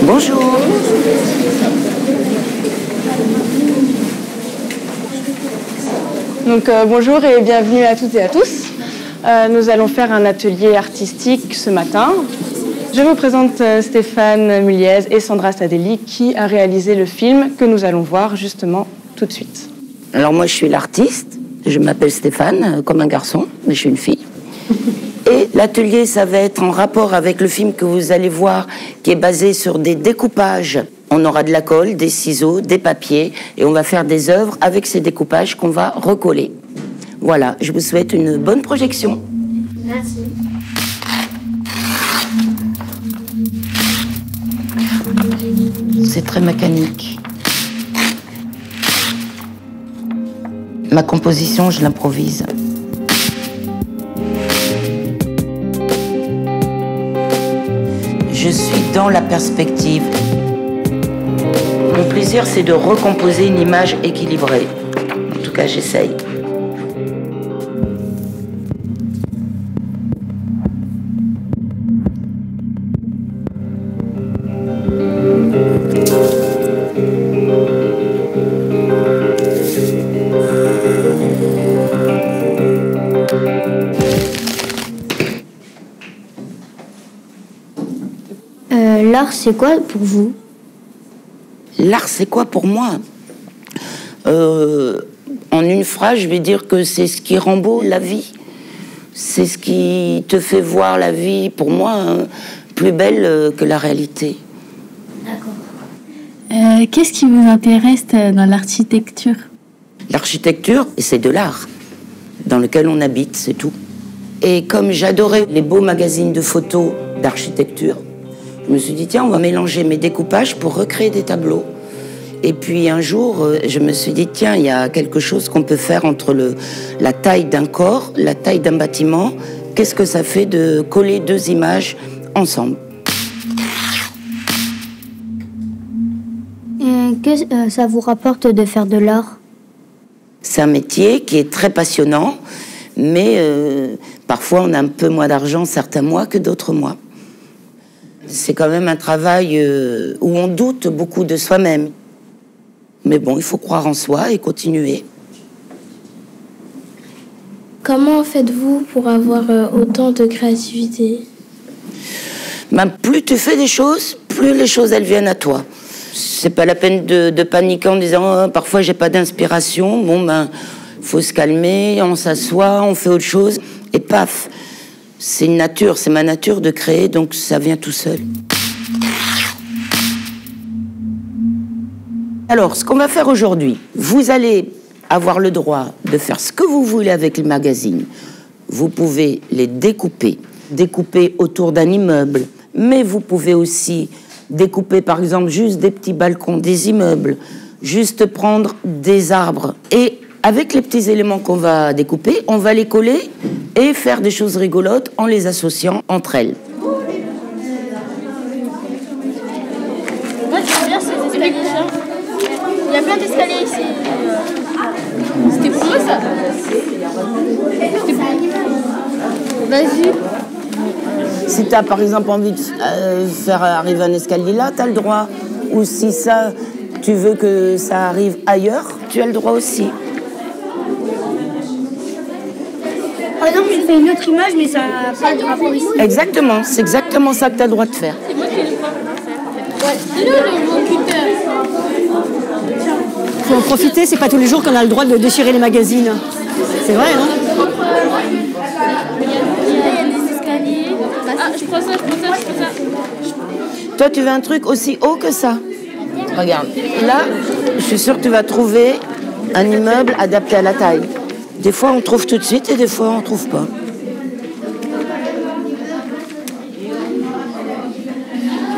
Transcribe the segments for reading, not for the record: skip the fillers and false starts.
Bonjour. Donc bonjour et bienvenue à toutes et à tous. Nous allons faire un atelier artistique ce matin. Je vous présente Stéphane Muliez et Sandra Stadelli qui a réalisé le film que nous allons voir justement tout de suite. Alors moi je suis l'artiste, je m'appelle Stéphane, comme un garçon, mais je suis une fille. Et l'atelier, ça va être en rapport avec le film que vous allez voir, qui est basé sur des découpages. On aura de la colle, des ciseaux, des papiers, et on va faire des œuvres avec ces découpages qu'on va recoller. Voilà, je vous souhaite une bonne projection. Merci. C'est très mécanique. Ma composition, je l'improvise. Je suis dans la perspective. Mon plaisir, c'est de recomposer une image équilibrée. En tout cas, j'essaye. L'art, c'est quoi pour vous? L'art, c'est quoi pour moi? En une phrase, je vais dire que c'est ce qui rend beau la vie. C'est ce qui te fait voir la vie, pour moi, plus belle que la réalité. D'accord. Qu'est-ce qui vous intéresse dans l'architecture? L'architecture, c'est de l'art, dans lequel on habite, c'est tout. Et comme j'adorais les beaux magazines de photos d'architecture, je me suis dit, tiens, on va mélanger mes découpages pour recréer des tableaux. Et puis un jour, je me suis dit, tiens, il y a quelque chose qu'on peut faire entre la taille d'un corps, la taille d'un bâtiment. Qu'est-ce que ça fait de coller deux images ensemble? Qu'est-ce que ça vous rapporte de faire de l'art? C'est un métier qui est très passionnant, mais parfois on a un peu moins d'argent certains mois que d'autres mois. C'est quand même un travail où on doute beaucoup de soi-même. Mais bon, il faut croire en soi et continuer. Comment faites-vous pour avoir autant de créativité? Plus tu fais des choses, plus les choses elles viennent à toi. C'est pas la peine de paniquer en disant parfois j'ai pas d'inspiration. Bon faut se calmer, on s'assoit, on fait autre chose et paf. C'est une nature, c'est ma nature de créer, donc ça vient tout seul. Alors, ce qu'on va faire aujourd'hui, vous allez avoir le droit de faire ce que vous voulez avec les magazines. Vous pouvez les découper autour d'un immeuble, mais vous pouvez aussi découper, par exemple, juste des petits balcons des immeubles, juste prendre des arbres et avec les petits éléments qu'on va découper, on va les coller et faire des choses rigolotes en les associant entre elles. Moi, j'aime bien ces escaliers. Il y a plein d'escaliers ici. C'était pour moi, ça? C'était pour moi. Vas-y. Si tu as, par exemple, envie de faire arriver un escalier là, tu as le droit. Ou si ça, tu veux que ça arrive ailleurs, tu as le droit aussi. Par exemple, je fais une autre image, mais ça n'a pas de rapport ici. Exactement, c'est exactement ça que tu as le droit de faire. C'est moi qui ai le droit de faire. C'est nous le cutter. Faut en profiter, c'est pas tous les jours qu'on a le droit de déchirer les magazines. C'est vrai, non? Il y a des escaliers. Ah, je prends ça. Toi, tu veux un truc aussi haut que ça? Regarde, là, je suis sûre que tu vas trouver un immeuble adapté à la taille. Des fois, on trouve tout de suite et des fois, on ne trouve pas.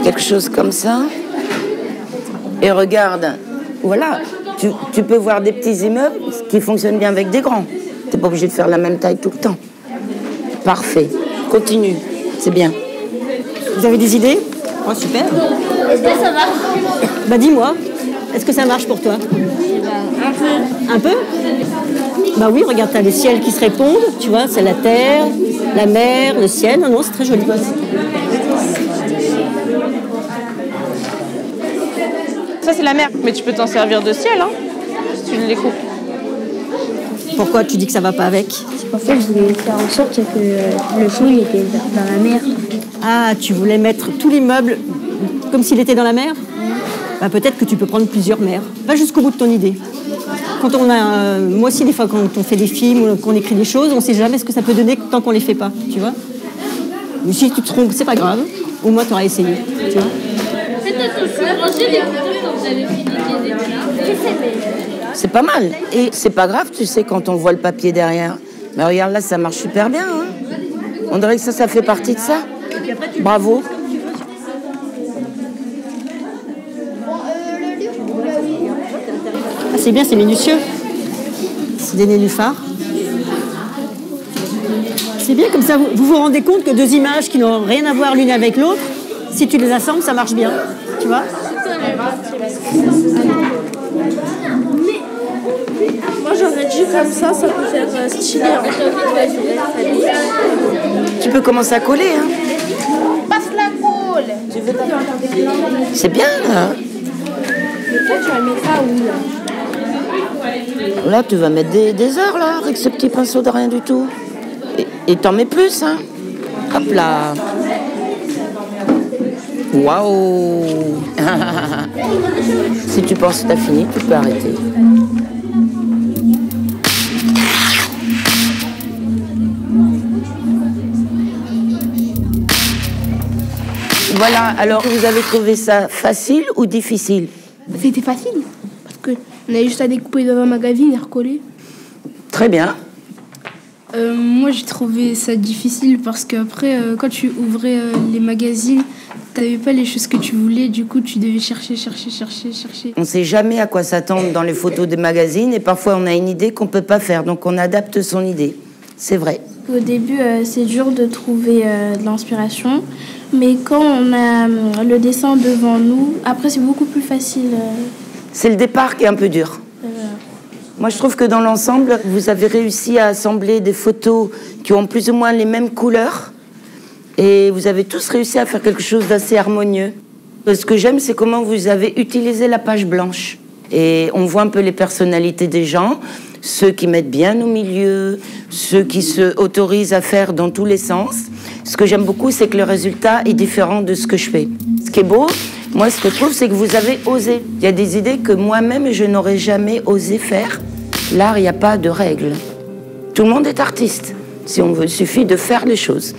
Quelque chose comme ça. Et regarde, voilà, tu peux voir des petits immeubles qui fonctionnent bien avec des grands. Tu n'es pas obligé de faire la même taille tout le temps. Parfait. Continue, c'est bien. Vous avez des idées? Oh, super. Est-ce que ça marche? Bah dis-moi, est-ce que ça marche pour toi? Un peu. Un peu? Bah oui, regarde, t'as les ciels qui se répondent, tu vois, c'est la terre, la mer, le ciel. Non, c'est très joli. Ça, c'est la mer, mais tu peux t'en servir de ciel, hein, si tu le découpes. Pourquoi tu dis que ça va pas avec? En fait, je voulais faire en sorte que le fond il était dans la mer. Ah, tu voulais mettre tout l'immeuble comme s'il était dans la mer? Bah, peut-être que tu peux prendre plusieurs mers. Va jusqu'au bout de ton idée. Quand on a, moi aussi, des fois, quand on fait des films ou qu'on écrit des choses, on ne sait jamais ce que ça peut donner tant qu'on ne les fait pas, tu vois. Mais si tu te trompes, c'est pas grave. Au moins, tu auras essayé, tu vois. C'est pas mal. Et c'est pas grave, tu sais, quand on voit le papier derrière. Mais regarde, là, ça marche super bien. Hein. On dirait que ça fait partie de ça. Bravo. Ah, c'est bien, c'est minutieux. C'est des nénuphars. C'est bien, comme ça, vous vous rendez compte que deux images qui n'ont rien à voir l'une avec l'autre, si tu les assembles, ça marche bien. Tu vois? Moi j'aurais dit comme ça peut faire stylé. Tu peux commencer à coller, hein. Passe la colle. C'est bien, là. Mais toi tu vas mettre ça où là? Là, tu vas mettre des heures, là, avec ce petit pinceau de rien du tout. Et t'en mets plus, hein. Hop là. Waouh. Si tu penses que t'as fini, tu peux arrêter. Voilà, alors vous avez trouvé ça facile ou difficile? C'était facile. Parce qu'on a juste à découper dans un magazine et recoller. Très bien. Moi, j'ai trouvé ça difficile parce qu'après, quand tu ouvrais les magazines, tu n'avais pas les choses que tu voulais. Du coup, tu devais chercher. On ne sait jamais à quoi s'attendre dans les photos des magazines et parfois on a une idée qu'on ne peut pas faire. Donc on adapte son idée. C'est vrai. Au début, c'est dur de trouver de l'inspiration. Mais quand on a le dessin devant nous, après, c'est beaucoup plus facile. C'est le départ qui est un peu dur. Moi, je trouve que dans l'ensemble, vous avez réussi à assembler des photos qui ont plus ou moins les mêmes couleurs. Et vous avez tous réussi à faire quelque chose d'assez harmonieux. Ce que j'aime, c'est comment vous avez utilisé la page blanche. Et on voit un peu les personnalités des gens, ceux qui mettent bien au milieu, ceux qui se autorisent à faire dans tous les sens. Ce que j'aime beaucoup, c'est que le résultat est différent de ce que je fais. Ce qui est beau, moi, ce que je trouve, c'est que vous avez osé. Il y a des idées que moi-même, je n'aurais jamais osé faire. L'art, il n'y a pas de règles. Tout le monde est artiste. Si on veut, il suffit de faire les choses.